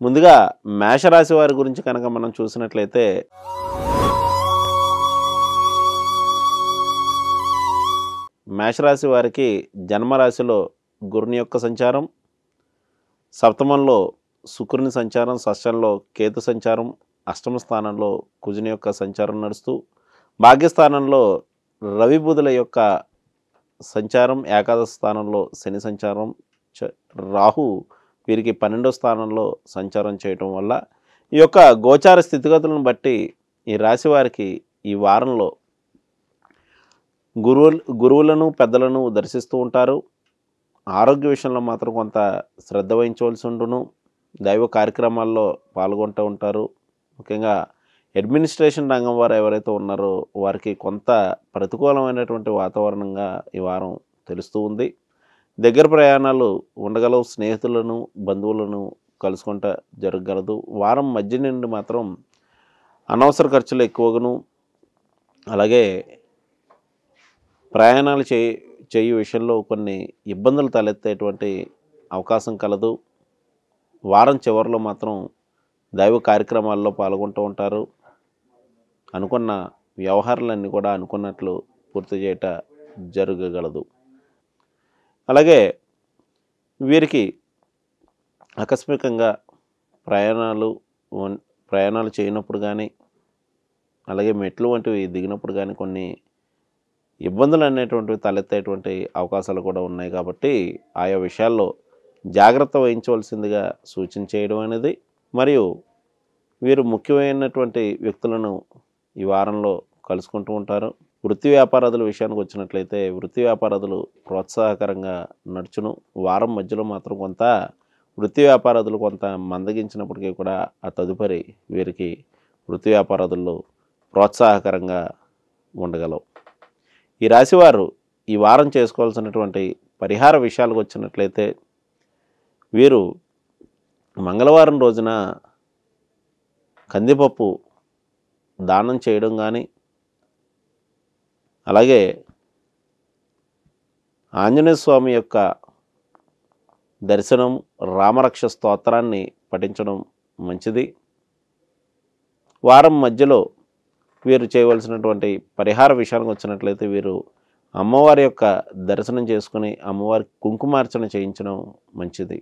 ముందుగా మేషరాశి వారి గురించి కనుక మనం చూసినట్లయితే మేషరాశి వారికి జన్మరాశిలో గురుని యొక్క సంచారం, సప్తమంలో శుక్రుని సంచారం, షష్టంలో కేతు సంచారం, అష్టమ స్థానంలో కుజుని యొక్క సంచారం నడుస్తూ భాగ్యస్థానంలో రవి బుధుల యొక్క సంచారం, ఏకాదశ స్థానంలో శని సంచారం, రాహు వీరికి 12వ స్థానంలో సంచారం చేయటం వల్ల ఈ యొక్క గోచార స్థితిగతులను బట్టి ఈ రాశి వారికి ఈ వారంలో గురువులను పెద్దలను దర్శిస్తూ ఉంటారు. ఆరోగ్య విషయంలో మాత్రం కొంత శ్రద్ధ వహించవలసి ఉండును. దైవ కార్యక్రమాల్లో పాల్గొంటూ ఉంటారు. ముఖ్యంగా అడ్మినిస్ట్రేషన్ రంగం వారు ఎవరైతే ఉన్నారో వారికి కొంత ప్రతికూలమైనటువంటి వాతావరణంగా ఈ వారం తెలుస్తూ ఉంది. దగ్గర ప్రయాణాలు ఉండగలవు. స్నేహితులను, బంధువులను కలుసుకుంటా జరగగలదు. వారం మధ్య నుండి మాత్రం అనవసర ఖర్చులు ఎక్కువగాను, అలాగే ప్రయాణాలు చేయు విషయంలో కొన్ని ఇబ్బందులు తలెత్తేటువంటి అవకాశం కలదు. వారం చివరిలో మాత్రం దైవ కార్యక్రమాల్లో పాల్గొంటూ ఉంటారు. అనుకున్న వ్యవహారాలన్నీ కూడా అనుకున్నట్లు పూర్తి చేయట జరగగలదు. అలాగే వీరికి ఆకస్మికంగా ప్రయాణాలు చేయనప్పుడు కానీ, అలాగే మెట్లు వంటివి దిగినప్పుడు కానీ కొన్ని ఇబ్బందులు అనేటువంటివి తలెత్తేటువంటి అవకాశాలు కూడా ఉన్నాయి. కాబట్టి ఆయా విషయాల్లో జాగ్రత్త వహించవలసిందిగా సూచన చేయడం అనేది, మరియు వీరు ముఖ్యమైనటువంటి వ్యక్తులను ఈ వారంలో కలుసుకుంటూ ఉంటారు. వృత్తి వ్యాపారాదుల విషయానికి వచ్చినట్లయితే వృత్తి వ్యాపారాదులు ప్రోత్సాహకరంగా నడుచును. వారం మధ్యలో మాత్రం కొంత వృత్తి వ్యాపారాదులు కొంత మందగించినప్పటికీ కూడా ఆ తదుపరి వీరికి వృత్తి వ్యాపారాదుల్లో ప్రోత్సాహకరంగా ఉండగలవు. ఈ రాశివారు ఈ వారం చేసుకోవాల్సినటువంటి పరిహార విషయాలకు వచ్చినట్లయితే వీరు మంగళవారం రోజున కందిపప్పు దానం చేయడం కానీ, అలాగే ఆంజనేయ స్వామి యొక్క దర్శనం, రామరక్ష స్తోత్రాన్ని పఠించడం మంచిది. వారం మధ్యలో వీరు చేయవలసినటువంటి పరిహార విషయానికి వచ్చినట్లయితే వీరు అమ్మవారి యొక్క దర్శనం చేసుకుని అమ్మవారికి కుంకుమార్చన చేయించడం మంచిది.